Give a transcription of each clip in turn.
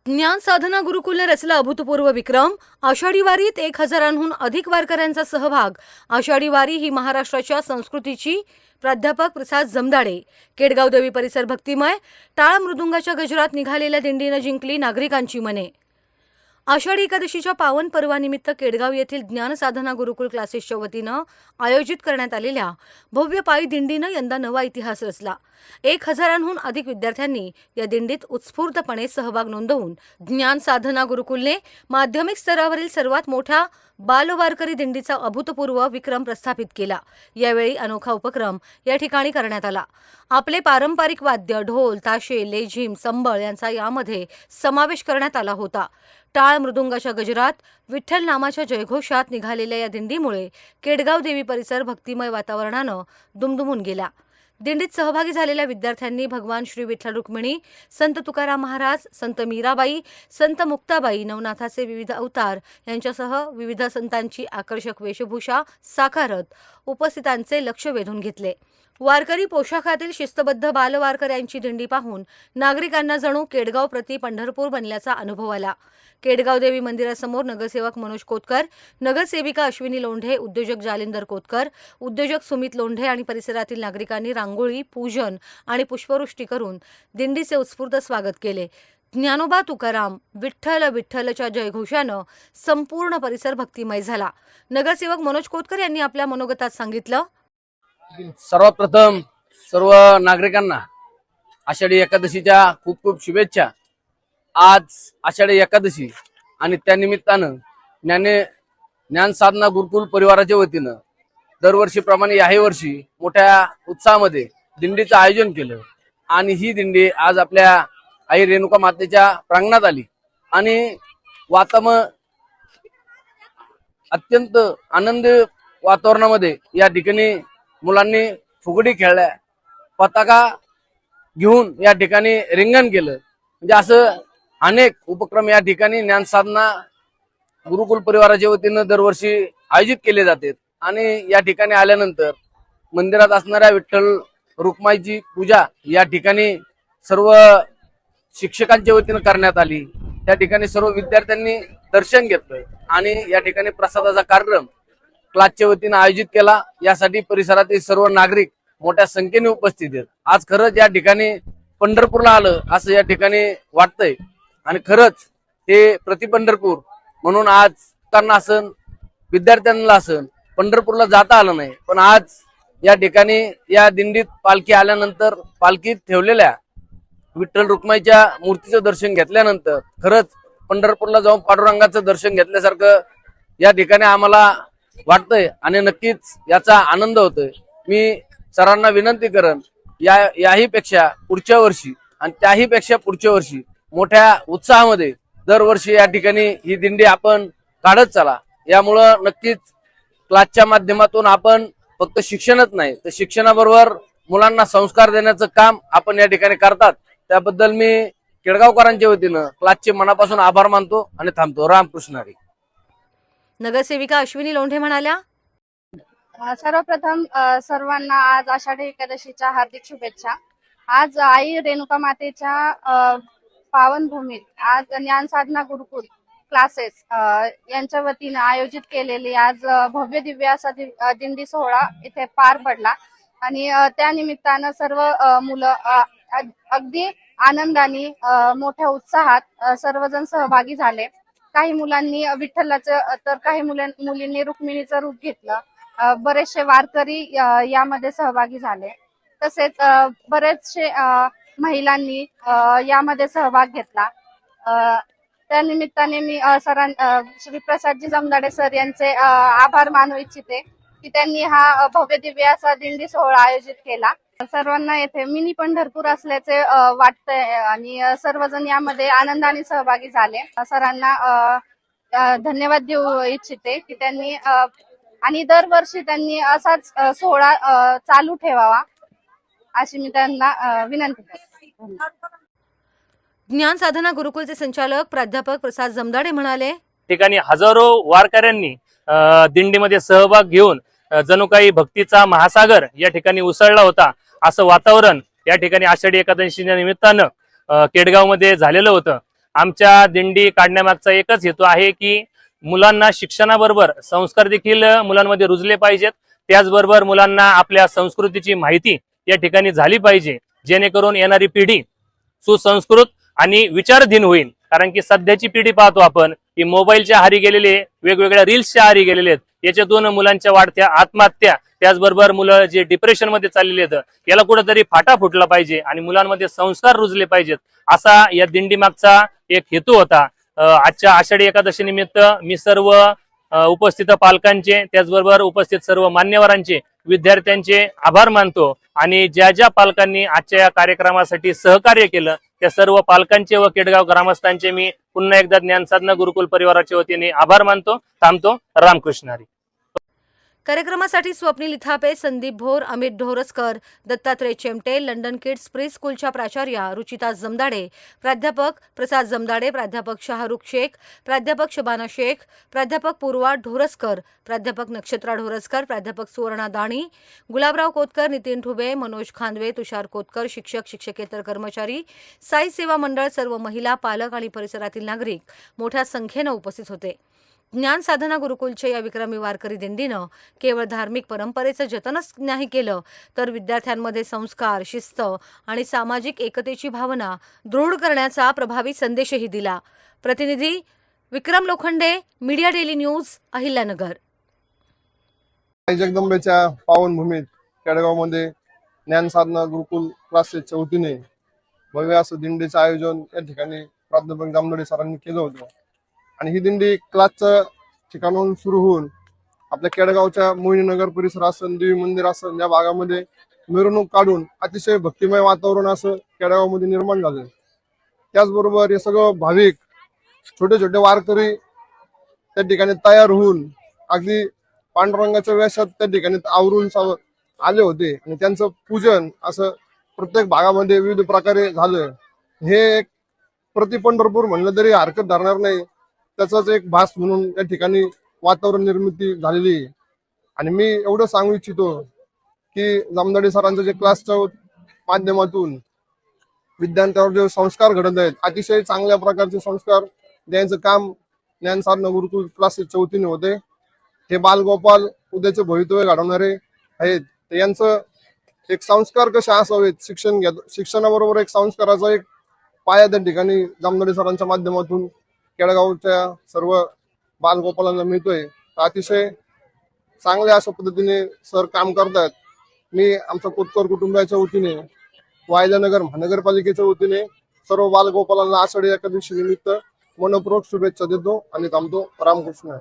ज्ञान साधना गुरुकुलने रचला अभूतपूर्व विक्रम। आषाढी वारीत 1000हून अधिक वारकऱ्यांचा सहभाग। आषाढी वारी ही महाराष्ट्राच्या संस्कृतीची। प्राध्यापक प्रसाद जमदाडे। केडगाव देवी परिसर भक्तिमय। टाळ मृदुंगाच्या गजरात निघालेल्या दिंडीनं जिंकली नागरिकांची मने। आषाढी एकादशीच्या पावन पर्वानिमित्त केडगाव येथील ज्ञान साधना गुरुकुल क्लासेसच्या वतीनं आयोजित करण्यात आलेल्या भव्य पायी दिंडीनं यंदा नवा इतिहास रचला। 1000हून अधिक विद्यार्थ्यांनी या दिंडीत उत्स्फूर्तपणे सहभाग नोंदवून ज्ञान साधना गुरुकुलने माध्यमिक स्तरावरील सर्वात मोठ्या बालवारकरी दिंडीचा अभूतपूर्व विक्रम प्रस्थापित केला। यावेळी अनोखा उपक्रम या ठिकाणी करण्यात आला। आपले पारंपरिक वाद्य ढोल, ताशे, लेझिम, संबळ यांचा यामध्ये समावेश करण्यात आला होता। टाळ मृदुंगाच्या गजरात विठ्ठल नामाच्या जयघोषात निघालेल्या या दिंडीमुळे केडगाव देवी परिसर भक्तिमय वातावरणानं दुमदुमून गेला। दिंडीत सहभागी झालेल्या विद्यार्थ्यांनी भगवान श्री विठ्ठल रुक्मिणी, संत तुकाराम महाराज, संत मीराबाई, संत मुक्ताबाई, नवनाथाचे विविध अवतार यांच्यासह विविध संतांची आकर्षक वेशभूषा साकारत उपस्थितांचे लक्ष वेधून घेतले। वारकरी पोशाखातील शिस्तबद्ध बालवारकऱ्यांची दिंडी पाहून नागरिकांना जणू केडगाव प्रति पंढरपूर बनल्याचा अनुभव आला। केडगाव देवी मंदिरासमोर नगरसेवक मनोज कोतकर, नगरसेविका अश्विनी लोंढे, उद्योजक जालिंदर कोतकर, उद्योजक सुमित लोंढे आणि परिसरातील नागरिकांनी रांगोळी, पूजन आणि पुष्पवृष्टी करून दिंडीचे उत्स्फूर्त स्वागत केले। ज्ञानोबा तुकाराम विठ्ठल विठ्ठलच्या जयघोषानं संपूर्ण परिसर भक्तिमय झाला। नगरसेवक मनोज कोतकर यांनी आपल्या मनोगतात सांगितलं, सर्वात प्रथम सर्व नागरिकांना आषाढी एकादशीच्या खूप खूप शुभेच्छा। आज आषाढी एकादशी आणि त्यानिमित्तानं ज्ञान साधना गुरुकुल परिवाराच्या वतीनं दरवर्षीप्रमाणे याही वर्षी मोठ्या उत्साहामध्ये दिंडीचं आयोजन केलं आणि ही दिंडी आज आपल्या आई रेणुका मातेच्या प्रांगणात आली आणि अत्यंत आनंद वातावरणामध्ये या ठिकाणी मुलांनी फुगडी खेळल्या, पताका घेऊन या ठिकाणी रिंगण केलं। म्हणजे असं अनेक उपक्रम या ठिकाणी ज्ञान साधना गुरुकुल परिवाराच्या वतीनं दरवर्षी आयोजित केले जातात आणि या ठिकाणी आल्यानंतर मंदिरात असणाऱ्या विठ्ठल रुक्माईची पूजा या ठिकाणी सर्व शिक्षकांच्या वतीनं करण्यात आली। त्या ठिकाणी सर्व विद्यार्थ्यांनी दर्शन घेतलं आणि या ठिकाणी प्रसादाचा कार्यक्रम क्लासच्या वतीनं आयोजित केला। यासाठी परिसरातील सर्व नागरिक मोठ्या संख्येने उपस्थित आहेत। आज खरंच या ठिकाणी पंढरपूरला आलं असं या ठिकाणी वाटतंय आणि खरंच ते प्रति पंढरपूर म्हणून आज त्यांना असन, विद्यार्थ्यांना असन, पंढरपूरला जाता आलं नाही, पण आज या ठिकाणी या दिंडीत पालखी आल्यानंतर पालखीत ठेवलेल्या विठ्ठल रुक्माईच्या मूर्तीचं दर्शन घेतल्यानंतर खरंच पंढरपूरला जाऊन पांडुरंगाचं दर्शन घेतल्यासारखं या ठिकाणी आम्हाला वाटतंय आणि नक्कीच याचा आनंद होतोय। मी सरांना विनंती करेन याही पेक्षा पुढच्या वर्षी आणि त्याही पेक्षा पुढच्या वर्षी मोठ्या उत्साहामध्ये दरवर्षी या ठिकाणी ही दिंडी आपण काढत चला। यामुळं नक्कीच क्लासच्या माध्यमातून आपण फक्त शिक्षणच नाही तर शिक्षणाबरोबर मुलांना संस्कार देण्याचं काम आपण या ठिकाणी करतात। त्याबद्दल मी केडगावकरांच्या वतीनं क्लासचे मनापासून आभार मानतो आणि थांबतो। रामकृष्ण हरी। नगरसेविका अश्विनी लोंढे म्हणाल्या, सर्वप्रथम सर्वांना आज आषाढी एकादशीच्या हार्दिक शुभेच्छा। आज आई रेणुका मातेच्या पावन भूमीत आज ज्ञान साधना गुरुकुल क्लासेस यांच्या वतीनं आयोजित केलेली आज भव्य दिव्य असा दिंडी सोहळा इथे पार पडला आणि त्या निमित्तानं सर्व मुलं अगदी आनंदाने मोठ्या उत्साहात सर्वजण सहभागी झाले। काही मुलांनी विठ्ठलाचं तर काही मुलींनी रुक्मिणीचं रूप घेतलं। बरेचसे वारकरी यामध्ये सहभागी झाले, तसेच बरेचसे महिलांनी यामध्ये सहभाग घेतला। त्या निमित्ताने मी श्री प्रसादजी जमदाडे सर यांचे आभार मानू इच्छिते की त्यांनी हा भव्य दिव्य असा दिंडी सोहळा आयोजित केला। सर्वांना येथे मिनी पंढरपूर असल्याचे वाटतंय आणि सर्वजण यामध्ये आनंदाने सहभागी झाले। सरांना धन्यवाद देऊ इच्छिते की त्यांनी आणि दरवर्षी त्यांनी असाच सोहळा चालू ठेवावा अशी मी त्यांना विनंती करते। ज्ञान साधना गुरुकुलचे संचालक प्राध्यापक प्रसाद जमदाडे म्हणाले, ठिकाणी हजारो वारकऱ्यांनी दिंडीमध्ये सहभाग घेऊन जणू काही भक्तीचा महासागर या ठिकाणी उसळला होता असं वातावरण या ठिकाणी आषाढी एकादशीच्या निमित्तानं केडगाव मध्ये झालेलं होतं। आमच्या दिंडी काढण्यामागचा एकच हेतू आहे की मुलांना शिक्षणाबरोबर संस्कार देखील मुलांमध्ये रुजले पाहिजेत. त्याचबरोबर मुलांना आपल्या संस्कृतीची माहिती या ठिकाणी झाली पाहिजे, जेणेकरून येणारी पिढी सुसंस्कृत आणि विचारधीन होईल. कारण की सध्याची पिढी पाहतो आपण की मोबाईलच्या आहारी गेलेले, वेगवेगळ्या रील्सच्या आहारी गेलेले आहेत. याच्यातून मुलांच्या वाढत्या आत्महत्या, त्याचबरोबर मुलं जे डिप्रेशन मध्ये चाललेले आहेत, याला कुठेतरी फाटा फुटला पाहिजे आणि मुलांमध्ये संस्कार रुजले पाहिजेत, असा या दिंडी मागचा एक हेतू होता. आजच्या आषाढी एकादशी निमित्त मी सर्व उपस्थित पालकांचे, त्याचबरोबर उपस्थित सर्व मान्यवरांचे, विद्यार्थ्यांचे आभार मानतो आणि ज्या ज्या पालकांनी आजच्या या कार्यक्रमासाठी सहकार्य केलं त्या सर्व पालकांचे व केडगाव ग्रामस्थांचे मी पुन्हा एकदा ज्ञानसाधना गुरुकुल परिवाराच्या वतीने आभार मानतो. थांबतो. रामकृष्ण हरी. कार्यक्रमासाठी Swapnil Ithape, Sandeep Bhor, Amit Dhoraskar, Dattatray Chemte, London kids pre स्कूलच्या प्राचार्या रुचिता जमदाडे, प्राध्यापक प्रसाद जमदाडे, प्राध्यापक शाहरुख शेख, प्राध्यापक शबाना शेख, प्राध्यापक पूर्वा ढोरसकर, प्राध्यापक नक्षत्रा ढोरसकर, प्राध्यापक सुवर्णा दाणी, गुलाबराव कोतकर, नितीन ठुबे, मनोज खांदवे, तुषार कोतकर, शिक्षक, शिक्षकेतर कर्मचारी, साई सेवा मंडळ, सर्व महिला, पालक आणि परिसरातील नागरिक मोठ्या संख्येनं उपस्थित होते. ज्ञान साधना गुरुकुलच्या या विक्रमी वारकरी दिंडीनं केवळ धार्मिक परंपरेचं जतनच नाही केलं, तर विद्यार्थ्यांमध्ये संस्कार, शिस्त आणि सामाजिक एकतेची भावना दृढ करण्याचा प्रभावी संदेशही दिला. प्रतिनिधी Vikram Lokhande, media daily news, Ahilyanagar. जगदंबेच्या पावनभूमीत केडगावमध्ये ज्ञान साधना गुरुकुल क्लासेसच्या वतीने भव्य असं दिंडीचं आयोजन या ठिकाणी प्राध्यापक जामदाडे सरांनी केलं होतं. आणि ही दिंडी क्लासचं ठिकाणाहून सुरू होऊन आपल्या केडगावच्या मोहिनीनगर परिसर असेल, देवी मंदिर असेल, या भागामध्ये मिरवणूक काढून अतिशय भक्तिमय वातावरण असं केडगावमध्ये निर्माण झालं. त्याचबरोबर हे सगळं भाविक, छोटे छोटे वारकरी त्या ठिकाणी तयार होऊन अगदी पांडुरंगाच्या वेशात त्या ठिकाणी आवरून आले होते आणि त्यांचं पूजन असं प्रत्येक भागामध्ये विविध प्रकारे झालं. हे एक प्रति पंढरपूर म्हणलं तरी हरकत धरणार नाही, त्याचाच एक भास म्हणून या ठिकाणी वातावरण निर्मिती झालेली आहे. आणि मी एवढं सांगू इच्छितो की जामदाडे सरांचं जे क्लासच्या माध्यमातून विद्यार्थ्यांवर जे संस्कार घडत आहेत, अतिशय चांगल्या प्रकारचे संस्कार द्यायचं काम ज्ञान साधना गुरुकुल क्लासेसच्या वतीने होते. हे बालगोपाल उद्याचे भवितव्य घडवणारे आहेत. तर यांचं एक संस्कार कसे असावेत, शिक्षणाबरोबर एक संस्काराचा एक पाया त्या ठिकाणी जामदाडे सरांच्या माध्यमातून केडगावच्या सर्व बालगोपालांना मिळतोय. अतिशय चांगल्या अशा पद्धतीने सर काम करतात. मी आमच्या कोतकर कुटुंबाच्या वतीने, वायल्यानगर महानगरपालिकेच्या वतीने सर्व बालगोपालांना आषाढी एकादशी निमित्त मनपूर्वक शुभेच्छा देतो आणि थांबतो. रामकृष्ण.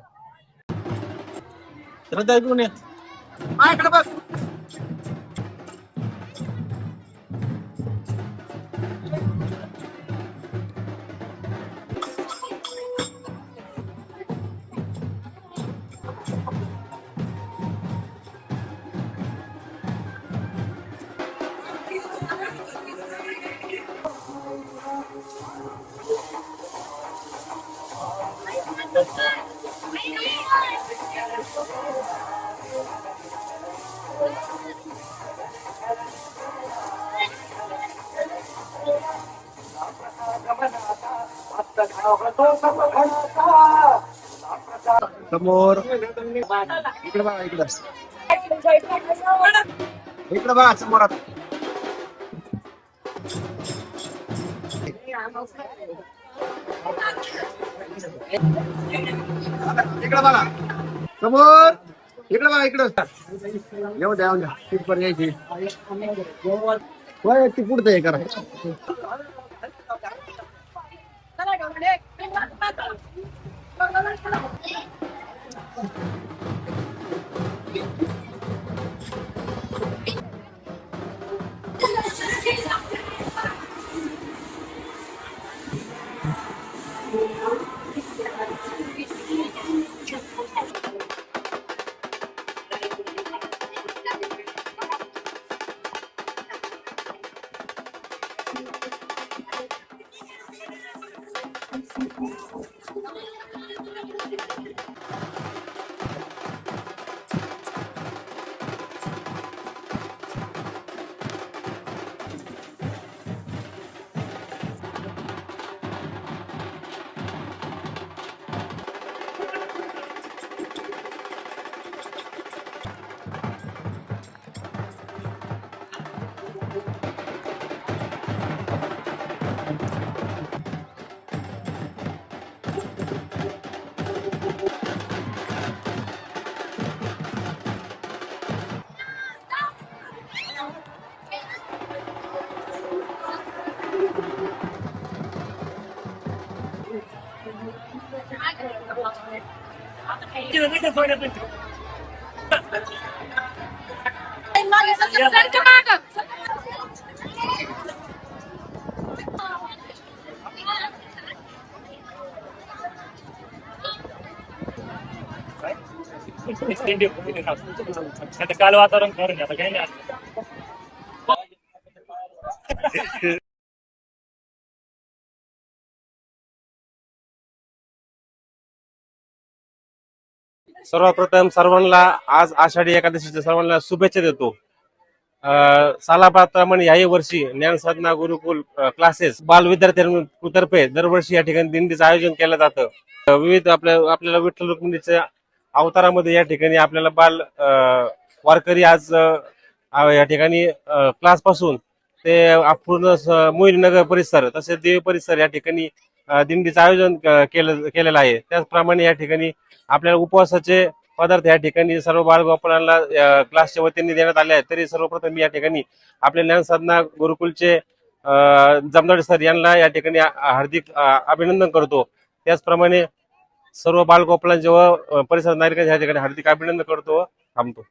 समोर इकडे बघा, इकडे बघा समोर. आता इकडे बघा समोर, इकडे बघा, इकडे येऊ द्या, येऊ द्या. तिथपर यायची ती पुढचं हे करा. काल वातावरण करून आता काही नाही. सर्वप्रथम सर्वांना आज आषाढी एकादशीच्या सर्वांना शुभेच्छा देतो. सालाबादप्रमाणे याही वर्षी ज्ञानसाधना गुरुकुल क्लासेस बाल विद्यार्थ्यांतर्फे दरवर्षी या ठिकाणी दिंडीचं आयोजन केलं जातं. विविध आपल्याला विठ्ठल रुक्मिणीच्या अवतारामध्ये या ठिकाणी आपल्याला बाल वारकरी आज या ठिकाणी क्लास पासून ते पूर्ण मोहिनीनगर परिसर तसेच देवी परिसर या ठिकाणी दिंडीचं आयोजन केलेलं आहे. त्याचप्रमाणे या ठिकाणी आपल्याला उपवासाचे पदार्थ या ठिकाणी सर्व बालगोपालांना क्लासच्या वतीने देण्यात आले आहेत. तरी सर्वप्रथम मी या ठिकाणी आपल्या ज्ञानसाधना गुरुकुलचे जमदाडे सर यांना या ठिकाणी हार्दिक अभिनंदन करतो. त्याचप्रमाणे सर्व बालगोपालांचे व परिसर नागरिकांचे या ठिकाणी हार्दिक अभिनंदन करतो. थांबतो.